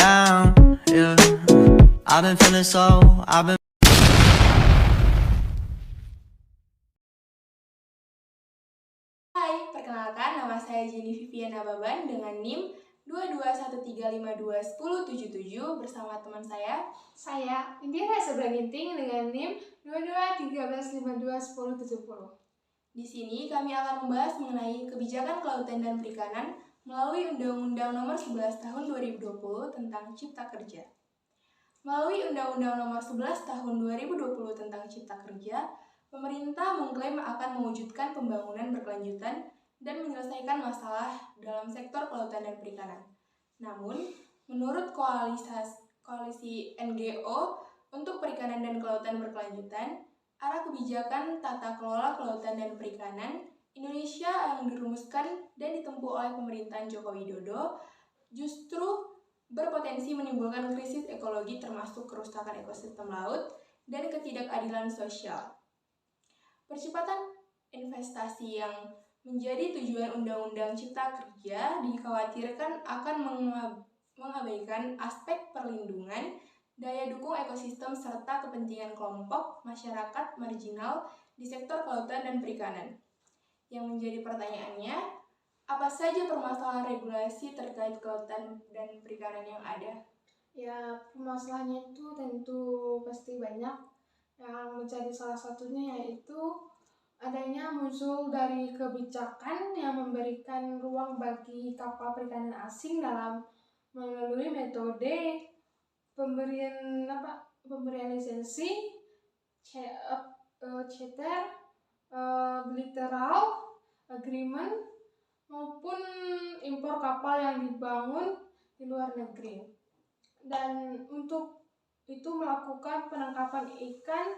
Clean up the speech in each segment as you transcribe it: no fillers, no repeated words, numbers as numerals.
down, yeah. I've been feeling so, I've been Hai, perkenalkan nama saya Jenny Viviana Baban dengan NIM 2213521077 bersama teman saya Indira Sebraginting dengan NIM 2213521070. Di sini kami akan membahas mengenai kebijakan kelautan dan perikanan melalui Undang-Undang Nomor 11 Tahun 2020 tentang Cipta Kerja. Melalui Undang-Undang Nomor 11 Tahun 2020 tentang Cipta Kerja, pemerintah mengklaim akan mewujudkan pembangunan berkelanjutan dan menyelesaikan masalah dalam sektor kelautan dan perikanan. Namun, menurut koalisi NGO untuk perikanan dan kelautan berkelanjutan, arah kebijakan tata kelola kelautan dan perikanan Indonesia yang dirumuskan dan ditempuh oleh pemerintahan Joko Widodo justru berpotensi menimbulkan krisis ekologi termasuk kerusakan ekosistem laut dan ketidakadilan sosial. Percepatan investasi yang menjadi tujuan Undang-Undang Cipta Kerja dikhawatirkan akan mengabaikan aspek perlindungan, daya dukung ekosistem serta kepentingan kelompok masyarakat marginal di sektor kelautan dan perikanan. Yang menjadi pertanyaannya, apa saja permasalahan regulasi terkait kelautan dan perikanan yang ada? Ya, permasalahannya itu tentu pasti banyak. Yang menjadi salah satunya yaitu adanya muncul dari kebijakan yang memberikan ruang bagi kapal perikanan asing dalam melalui metode pemberian lisensi, charter, bilateral agreement maupun impor kapal yang dibangun di luar negeri. Dan untuk itu melakukan penangkapan ikan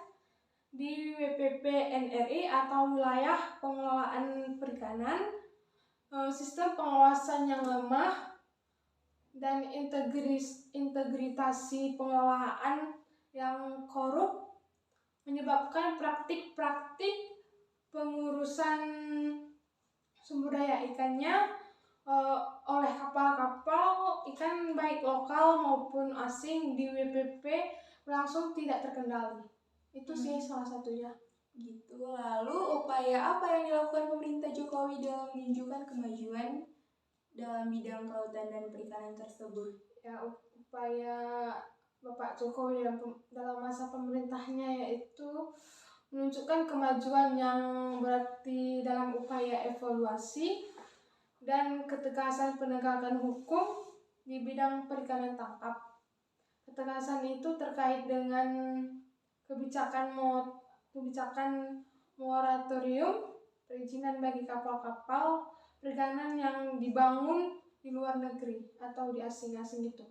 di WPP NRI atau wilayah pengelolaan perikanan, sistem pengawasan yang lemah, dan integritasi pengelolaan yang korup menyebabkan praktik-praktik pengurusan sumber daya ikannya oleh kapal-kapal ikan baik lokal maupun asing di WPP langsung tidak terkendali. Itu sih salah satunya. Gitu. Lalu upaya apa yang dilakukan pemerintah Jokowi dalam menunjukkan kemajuan dalam bidang kelautan dan perikanan tersebut? Ya, upaya Bapak Jokowi dalam masa pemerintahnya yaitu menunjukkan kemajuan yang berarti dalam upaya evaluasi dan ketegasan penegakan hukum di bidang perikanan tangkap. Ketegasan itu terkait dengan kebijakan moratorium perizinan bagi kapal-kapal perikanan yang dibangun di luar negeri atau di asing-asing itu.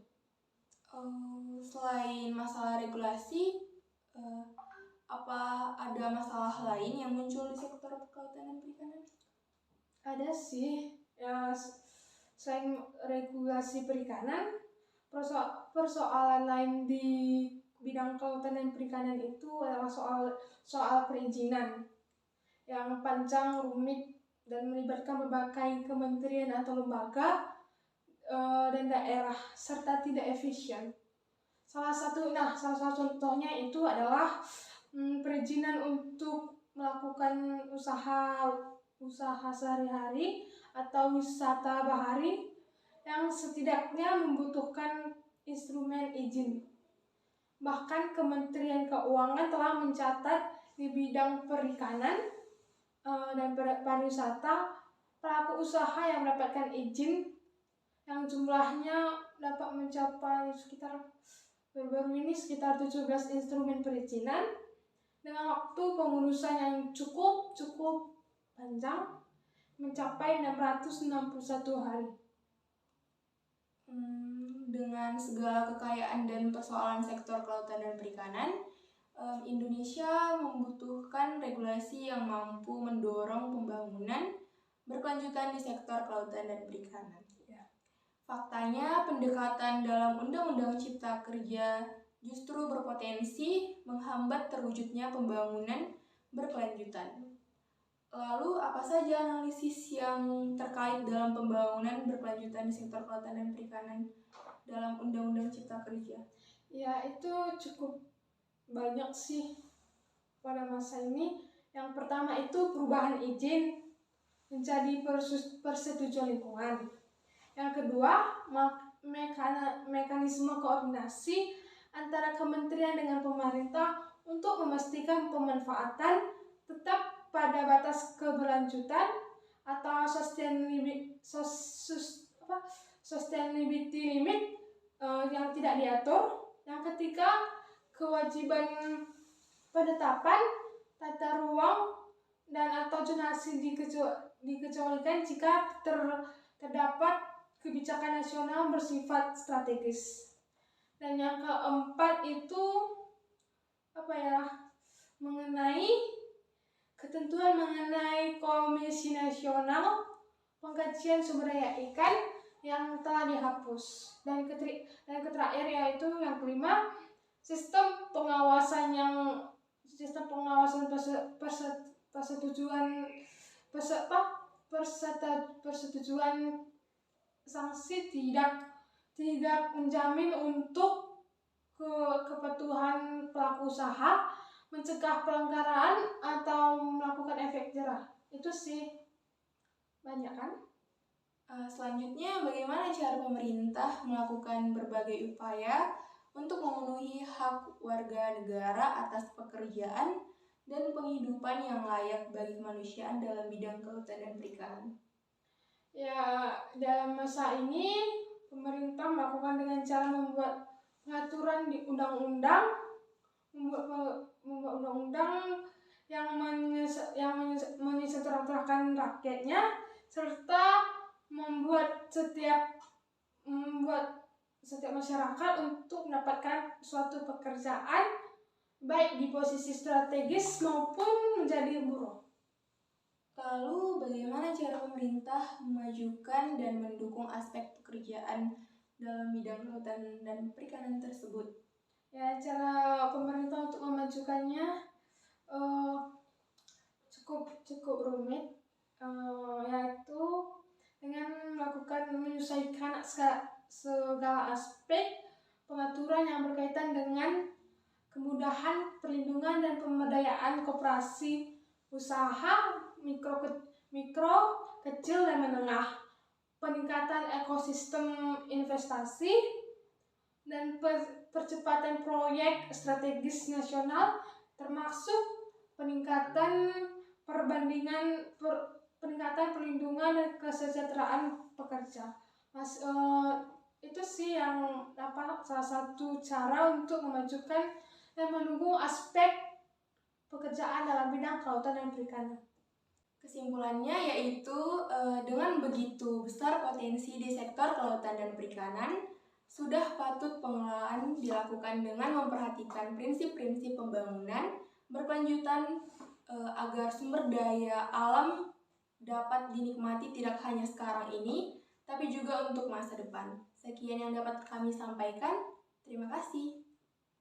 Selain masalah regulasi, apa ada masalah lain yang muncul di sektor kelautan dan perikanan? Ada sih, ya, selain regulasi perikanan, persoalan lain di bidang kelautan dan perikanan itu adalah soal perizinan yang panjang, rumit, dan melibatkan berbagai kementerian atau lembaga dan daerah serta tidak efisien. Salah satu contohnya itu adalah perizinan untuk melakukan usaha sehari-hari atau wisata bahari yang setidaknya membutuhkan instrumen izin. Bahkan Kementerian Keuangan telah mencatat di bidang perikanan dan pariwisata pelaku usaha yang mendapatkan izin yang jumlahnya dapat mencapai sekitar 17 instrumen perizinan dengan waktu pengurusan yang cukup panjang mencapai 661 hari. Dengan segala kekayaan dan persoalan sektor kelautan dan perikanan, Indonesia membutuhkan regulasi yang mampu mendorong pembangunan berkelanjutan di sektor kelautan dan perikanan. Faktanya, pendekatan dalam Undang-Undang Cipta Kerja justru berpotensi menghambat terwujudnya pembangunan berkelanjutan. Lalu, apa saja analisis yang terkait dalam pembangunan berkelanjutan di sektor kelautan dan perikanan? dalam Undang-Undang Cipta Kerja? Ya, itu cukup banyak sih pada masa ini. Yang pertama itu perubahan izin menjadi persetujuan lingkungan. Yang kedua, mekanisme koordinasi antara kementerian dengan pemerintah untuk memastikan pemanfaatan tetap pada batas keberlanjutan atau sustainability limit yang tidak diatur. Yang ketiga, kewajiban penetapan tata ruang dan atau zonasi dikecualikan jika terdapat kebijakan nasional bersifat strategis. Dan yang keempat itu mengenai ketentuan mengenai Komisi Nasional Pengkajian Sumber Daya Ikan yang telah dihapus. Dan terakhir yaitu yang kelima, sistem pengawasan persetujuan sanksi tidak menjamin untuk kepatuhan pelaku usaha, mencegah pelanggaran atau melakukan efek jerah. Itu sih banyak kan? Selanjutnya, bagaimana cara pemerintah melakukan berbagai upaya untuk memenuhi hak warga negara atas pekerjaan dan penghidupan yang layak bagi kemanusiaan dalam bidang kelautan dan perikanan? Ya, dalam masa ini pemerintah melakukan dengan cara membuat pengaturan di undang-undang, membuat undang-undang yang menyejahterakan rakyatnya, serta membuat setiap masyarakat untuk mendapatkan suatu pekerjaan baik di posisi strategis maupun menjadi buruh. Lalu, bagaimana cara pemerintah memajukan dan mendukung aspek pekerjaan dalam bidang kelautan dan perikanan tersebut? Ya, cara pemerintah untuk memajukannya cukup rumit, yaitu dengan menyesuaikan segala aspek pengaturan yang berkaitan dengan kemudahan, perlindungan, dan pemberdayaan koperasi usaha mikro, kecil, dan menengah, peningkatan ekosistem investasi, dan percepatan proyek strategis nasional, termasuk peningkatan perlindungan dan kesejahteraan pekerja. Itu sih yang salah satu cara untuk memajukan dan mendukung aspek pekerjaan dalam bidang kelautan dan perikanan. Kesimpulannya yaitu dengan begitu besar potensi di sektor kelautan dan perikanan, sudah patut pengelolaan dilakukan dengan memperhatikan prinsip-prinsip pembangunan berkelanjutan agar sumber daya alam dapat dinikmati tidak hanya sekarang ini, tapi juga untuk masa depan. Sekian yang dapat kami sampaikan. Terima kasih.